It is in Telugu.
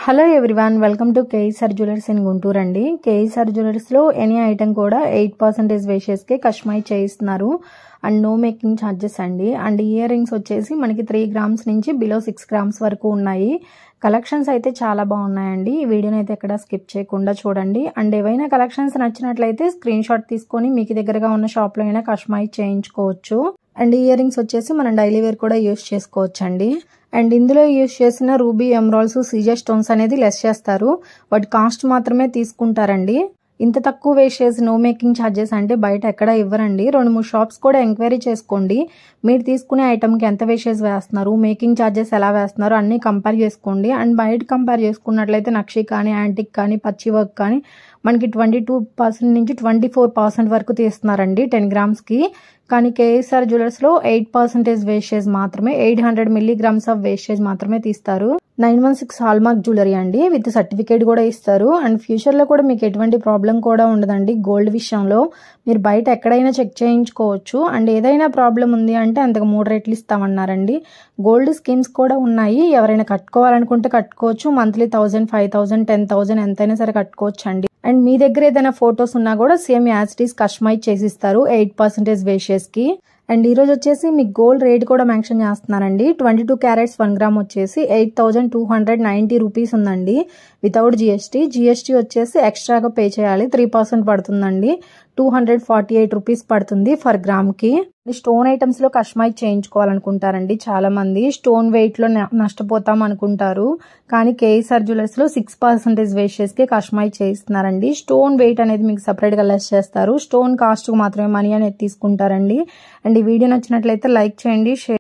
Hello everyone, welcome to KSR jewellers in Guntur అండి. కేఎస్ఆర్ జ్యువెలర్స్ లో ఎనీ ఐటమ్ కూడా 8% వేషెస్ కి కస్టమైజ్ చేయిస్తున్నారు అండ్ నో మేకింగ్ ఛార్జెస్ అండి. అండ్ ఇయర్ రింగ్స్ వచ్చేసి మనకి 3 గ్రామ్స్ నుంచి బిలో 6 గ్రామ్స్ వరకు ఉన్నాయి. కలెక్షన్స్ అయితే చాలా బాగున్నాయండి. ఈ వీడియోని అయితే ఎక్కడ స్కిప్ చేయకుండా చూడండి. అండ్ ఏవైనా కలెక్షన్స్ నచ్చినట్లయితే స్క్రీన్ షాట్ తీసుకొని మీకు దగ్గరగా ఉన్న షాప్ లో అయినా కస్టమైజ్ చేయించుకోవచ్చు. అండ్ ఇయర్ రింగ్స్ వచ్చేసి మనం డైలీ వేర్ కూడా యూస్ చేసుకోవచ్చు అండి. అండ్ ఇందులో యూస్ చేసిన రూబీ ఎమరాల్డ్స్ సీజర్ స్టోన్స్ అనేది లెస్ చేస్తారు, వాటి కాస్ట్ మాత్రమే తీసుకుంటారండి. ఇంత తక్కువ వేస్టేజ్ నో మేకింగ్ ఛార్జెస్ అంటే బయట ఎక్కడ ఇవ్వరండి. 2-3 షాప్స్ కూడా ఎంక్వైరీ చేసుకోండి. మీరు తీసుకునే ఐటమ్కి ఎంత వేస్టేజ్ వేస్తున్నారు, మేకింగ్ ఛార్జెస్ ఎలా వేస్తున్నారు అన్నీ కంపేర్ చేసుకోండి. అండ్ బయట కంపేర్ చేసుకున్నట్లయితే నక్షి కానీ యాంటిక్ కానీ పచ్చి వర్క్ కానీ మనకి 22% నుంచి 24% వరకు తీస్తున్నారండి 10 గ్రామ్స్కి. కానీ కేఎస్ఆర్ జ్యువెలర్స్లో 8% వేస్టేజ్ మాత్రమే, 800 మిల్లీగ్రామ్స్ ఆఫ్ వేస్టేజ్ మాత్రమే తీస్తారు. 916 హాల్మార్క్ జ్యువెలరీ అండి, విత్ సర్టిఫికేట్ కూడా ఇస్తారు. అండ్ ఫ్యూచర్లో కూడా మీకు ఎటువంటి ప్రాబ్లం కూడా ఉండదండి. గోల్డ్ విషయంలో మీరు బయట ఎక్కడైనా చెక్ చేయించుకోవచ్చు. అండ్ ఏదైనా ప్రాబ్లం ఉంది అంటే అంతకు 3 రెట్లు ఇస్తామన్నారండి. గోల్డ్ స్కీమ్స్ కూడా ఉన్నాయి, ఎవరైనా కట్టుకోవాలనుకుంటే కట్టుకోవచ్చు. మంత్లీ 1000, 5000, 10,000 ఎంతైనా సరే కట్టుకోవచ్చు అండి. అండ్ మీ దగ్గర ఏదైనా ఫొటోస్ ఉన్నా కూడా same as it is customise చేసిస్తారు 8% వేషెస్ కి. అండ్ ఈ రోజు వచ్చేసి మీకు గోల్డ్ రేట్ కూడా మెన్షన్ చేస్తున్నారండి. 22 క్యారెట్స్ 1 గ్రామ్ వచ్చేసి 8,290 రూపీస్ ఉందండి వితౌట్ జిఎస్టీ. జిఎస్టీ వచ్చేసి ఎక్స్ట్రాగా పే చేయాలి, 3% పడుతుందండి. 248 రూపీస్ పడుతుంది ఫర్ గ్రామ్ కి. స్టోన్ ఐటమ్స్ లో కస్టమైజ్ చేయించుకోవాలనుకుంటారండి చాలా మంది. స్టోన్ వెయిట్ లో నష్టపోతాం అనుకుంటారు, కానీ కేఎస్ఆర్ జ్యువెలర్స్ లో 6% వేషెస్ కి కస్టమైజ్ చేయిస్తున్నారండి. స్టోన్ వెయిట్ అనేది మీకు సపరేట్ గా లెస్ చేస్తారు, స్టోన్ కాస్ట్ కు మాత్రమే మనీ అనేది తీసుకుంటారండి. అండ్ ఈ వీడియో నచ్చినట్లయితే లైక్ చేయండి, షేర్